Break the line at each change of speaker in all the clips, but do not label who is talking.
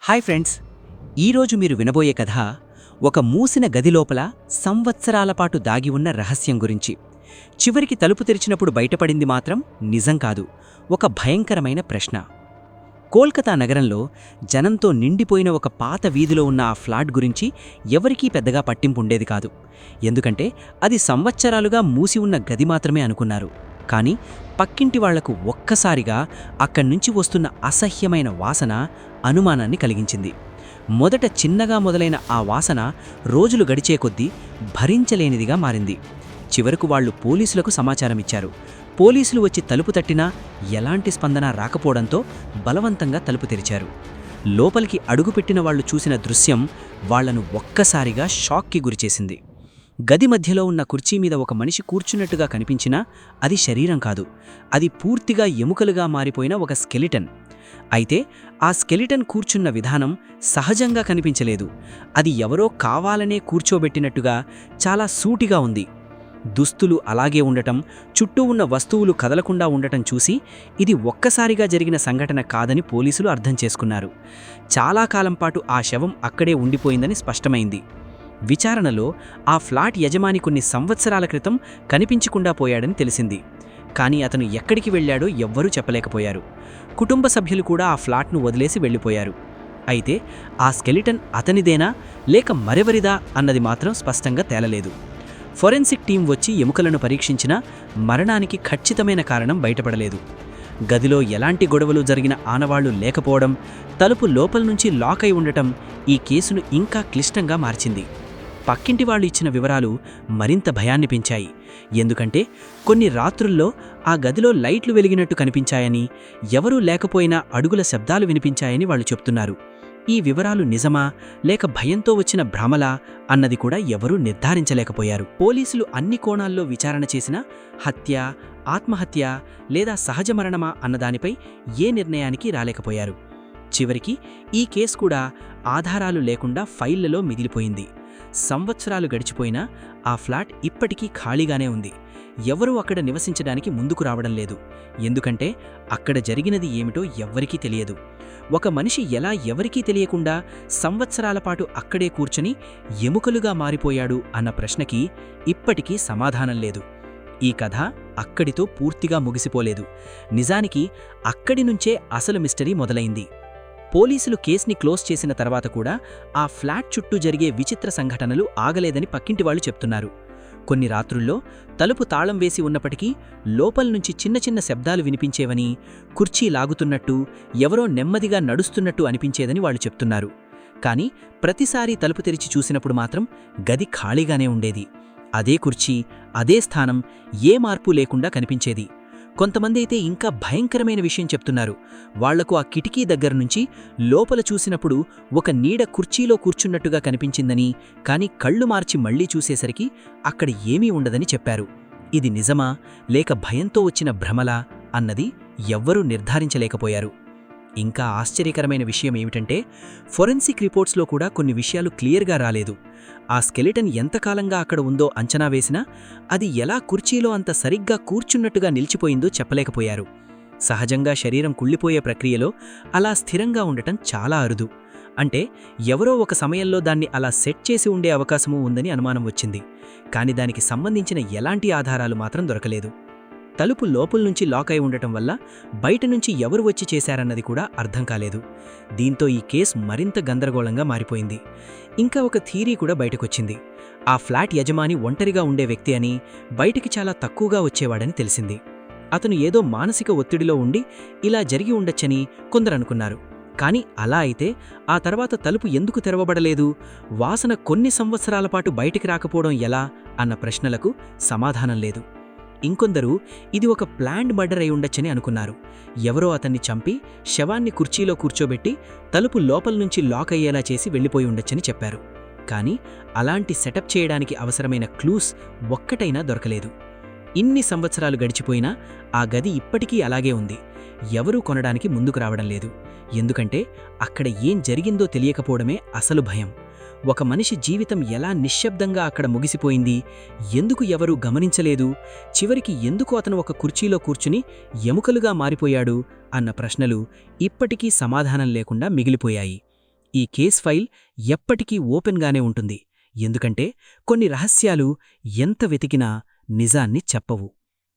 Hi friends, ఈరోజు మీరు వినబోయే కథ ఒక మూసిన గది లోపల సంవత్సరాల పాటు దాగి ఉన్న రహస్యం గురించి. చివరికి తలుపు తెరిచినప్పుడు బయటపడింది మాత్రం నిజం కాదు, ఒక భయంకరమైన ప్రశ్న. కోల్కతా నగరంలో జనంతో నిండిపోయిన ఒక పాత వీధిలో ఉన్న ఆ ఫ్లాట్ గురించి ఎవరికీ పెద్దగా పట్టింపు ఉండేది కాదు. ఎందుకంటే అది సంవత్సరాలుగా మూసి ఉన్న గది మాత్రమే అనుకున్నారు. కానీ పక్కింటి వాళ్లకు ఒక్కసారిగా అక్కడ్నుంచి వస్తున్న అసహ్యమైన వాసన అనుమానాన్ని కలిగించింది. మొదట చిన్నగా మొదలైన ఆ వాసన రోజులు గడిచే కొద్దీ భరించలేనిదిగా మారింది. చివరకు వాళ్లు పోలీసులకు సమాచారమిచ్చారు. పోలీసులు వచ్చి తలుపు తట్టినా ఎలాంటి స్పందన రాకపోవడంతో బలవంతంగా తలుపు తెరిచారు. లోపలికి అడుగుపెట్టిన వాళ్లు చూసిన దృశ్యం వాళ్లను ఒక్కసారిగా షాక్కి గురిచేసింది. గది మధ్యలో ఉన్న కుర్చీ మీద ఒక మనిషి కూర్చున్నట్టుగా కనిపించినా అది శరీరం కాదు, అది పూర్తిగా ఎముకలుగా మారిపోయిన ఒక స్కెలిటన్. అయితే ఆ స్కెలిటన్ కూర్చున్న విధానం సహజంగా కనిపించలేదు. అది ఎవరో కావాలనే కూర్చోబెట్టినట్టుగా చాలా సూటిగా ఉంది. దుస్తులు అలాగే ఉండటం, చుట్టూ ఉన్న వస్తువులు కదలకుండా ఉండటం చూసి ఇది ఒక్కసారిగా జరిగిన సంఘటన కాదని పోలీసులు అర్థం చేసుకున్నారు. చాలా కాలం పాటు ఆ శవం అక్కడే ఉండిపోయిందని స్పష్టమైంది. విచారణలో ఆ ఫ్లాట్ యజమాని కొన్ని సంవత్సరాల క్రితం కనిపించకుండా పోయాడని తెలిసింది. కానీ అతను ఎక్కడికి వెళ్లాడో ఎవ్వరూ చెప్పలేకపోయారు. కుటుంబ సభ్యులు కూడా ఆ ఫ్లాట్ను వదిలేసి వెళ్లిపోయారు. అయితే ఆ స్కెలిటన్ అతనిదేనా లేక మరెవరిదా అన్నది మాత్రం స్పష్టంగా తేలలేదు. ఫోరెన్సిక్ టీం వచ్చి ఎముకలను పరీక్షించినా మరణానికి ఖచ్చితమైన కారణం బయటపడలేదు. గదిలో ఎలాంటి గొడవలు జరిగిన ఆనవాళ్లు లేకపోవడం, తలుపు లోపల నుంచి లాక్ అయి ఉండటం ఈ కేసును ఇంకా క్లిష్టంగా మార్చింది. పక్కింటి వాళ్ళు ఇచ్చిన వివరాలు మరింత భయాన్ని పెంచాయి. ఎందుకంటే కొన్ని రాత్రుల్లో ఆ గదిలో లైట్లు వెలిగినట్టు కనిపించాయని, ఎవరూ లేకపోయినా అడుగుల శబ్దాలు వినిపించాయని వాళ్ళు చెప్తున్నారు. ఈ వివరాలు నిజమా లేక భయంతో వచ్చిన భ్రమలా అన్నది కూడా ఎవరూ నిర్ధారించలేకపోయారు. పోలీసులు అన్ని కోణాల్లో విచారణ చేసినా హత్య, ఆత్మహత్య లేదా సహజ మరణమా అన్నదానిపై ఏ నిర్ణయానికి రాలేకపోయారు. చివరికి ఈ కేసు కూడా ఆధారాలు లేకుండా ఫైళ్లలో మిగిలిపోయింది. సంవత్సరాలు గడిచిపోయినా ఆ ఫ్లాట్ ఇప్పటికీ ఖాళీగానే ఉంది. ఎవరూ అక్కడ నివసించడానికి ముందుకు రావడం లేదు. ఎందుకంటే అక్కడ జరిగినది ఏమిటో ఎవ్వరికీ తెలియదు. ఒక మనిషి ఎలా ఎవరికీ తెలియకుండా సంవత్సరాల పాటు అక్కడే కూర్చుని ఎముకలుగా మారిపోయాడు అన్న ప్రశ్నకి ఇప్పటికీ సమాధానం లేదు. ఈ కథ అక్కడితో పూర్తిగా ముగిసిపోలేదు. నిజానికి అక్కడి నుంచే అసలు మిస్టరీ మొదలైంది. పోలీసులు కేసుని క్లోజ్ చేసిన తర్వాత కూడా ఆ ఫ్లాట్ చుట్టూ జరిగే విచిత్ర సంఘటనలు ఆగలేదని పక్కింటి వాళ్ళు చెప్తున్నారు. కొన్ని రాత్రుల్లో తలుపు తాళం వేసి ఉన్నప్పటికీ లోపల నుంచి చిన్న చిన్న శబ్దాలు వినిపించేవని, కుర్చీ లాగుతున్నట్టు, ఎవరో నెమ్మదిగా నడుస్తున్నట్టు అనిపించేదని వాళ్ళు చెప్తున్నారు. కానీ ప్రతిసారీ తలుపు తెరిచి చూసినప్పుడు మాత్రం గది ఖాళీగానే ఉండేది. అదే కుర్చీ, అదే స్థానం, ఏ మార్పు లేకుండా కనిపించేది. కొంతమంది అయితే ఇంకా భయంకరమైన విషయం చెప్తున్నారు. వాళ్లకు ఆ కిటికీ దగ్గరనుంచి లోపల చూసినప్పుడు ఒక నీడ కుర్చీలో కూర్చున్నట్టుగా కనిపించిందని, కానీ కళ్ళు మార్చి మళ్లీ చూసేసరికి అక్కడ ఏమీ ఉండదని చెప్పారు. ఇది నిజమా లేక భయంతో వచ్చిన భ్రమలా అన్నది ఎవ్వరూ నిర్ధారించలేకపోయారు. ఇంకా ఆశ్చర్యకరమైన విషయం ఏమిటంటే ఫోరెన్సిక్ రిపోర్ట్స్లో కూడా కొన్ని విషయాలు క్లియర్గా రాలేదు. ఆ స్కెలిటన్ ఎంతకాలంగా అక్కడ ఉందో అంచనా వేసినా అది ఎలా కుర్చీలో అంత సరిగ్గా కూర్చున్నట్టుగా నిలిచిపోయిందో చెప్పలేకపోయారు. సహజంగా శరీరం కుళ్ళిపోయే ప్రక్రియలో అలా స్థిరంగా ఉండటం చాలా అరుదు. అంటే ఎవరో ఒక సమయంలో దాన్ని అలా సెట్ చేసి ఉండే అవకాశమూ ఉందని అనుమానం వచ్చింది. కానీ దానికి సంబంధించిన ఎలాంటి ఆధారాలు మాత్రం దొరకలేదు. తలుపు లోపల నుంచి లాక్ అయి ఉండటం వల్ల బయట నుంచి ఎవరు వచ్చి చేశారన్నది కూడా అర్థం కాలేదు. దీంతో ఈ కేసు మరింత గందరగోళంగా మారిపోయింది. ఇంకా ఒక థీరీ కూడా బయటకొచ్చింది. ఆ ఫ్లాట్ యజమాని ఒంటరిగా ఉండే వ్యక్తి అని, బయటికి చాలా తక్కువగా వచ్చేవాడని తెలిసింది. అతను ఏదో మానసిక ఒత్తిడిలో ఉండి ఇలా జరిగి ఉండొచ్చని కొందరనుకున్నారు. కానీ అలా అయితే ఆ తర్వాత తలుపు ఎందుకు తెరవబడలేదు, వాసన కొన్ని సంవత్సరాల పాటు బయటికి రాకపోవడం ఎలా అన్న ప్రశ్నలకు సమాధానం లేదు. ఇంకొందరు ఇది ఒక ప్లాన్డ్ మర్డర్ అయి ఉండొచ్చని అనుకున్నారు. ఎవరో అతన్ని చంపి శవాన్ని కుర్చీలో కూర్చోబెట్టి తలుపు లోపల నుంచి లాక్ అయ్యేలా చేసి వెళ్లిపోయి ఉండొచ్చని చెప్పారు. కానీ అలాంటి సెటప్ చేయడానికి అవసరమైన క్లూస్ ఒక్కటైనా దొరకలేదు. ఇన్ని సంవత్సరాలు గడిచిపోయినా ఆ గది ఇప్పటికీ అలాగే ఉంది. ఎవరూ కొనడానికి ముందుకు రావడం లేదు. ఎందుకంటే అక్కడ ఏం జరిగిందో తెలియకపోవడమే అసలు భయం. ఒక మనిషి జీవితం ఎలా నిశ్శబ్దంగా అక్కడ ముగిసిపోయింది, ఎందుకు ఎవరూ గమనించలేదు, చివరికి ఎందుకు అతను ఒక కుర్చీలో కూర్చుని ఎముకలుగా మారిపోయాడు అన్న ప్రశ్నలు ఇప్పటికీ సమాధానం లేకుండా మిగిలిపోయాయి. ఈ కేస్ ఫైల్ ఎప్పటికీ ఓపెన్గానే ఉంటుంది, ఎందుకంటే కొన్ని రహస్యాలు ఎంత వెతికినా నిజాన్ని చెప్పవు.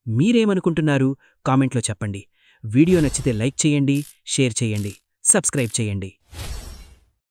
మీరేమనుకుంటున్నారు? కామెంట్లో చెప్పండి. వీడియో నచ్చితే లైక్ చేయండి, షేర్ చేయండి, సబ్స్క్రైబ్ చేయండి.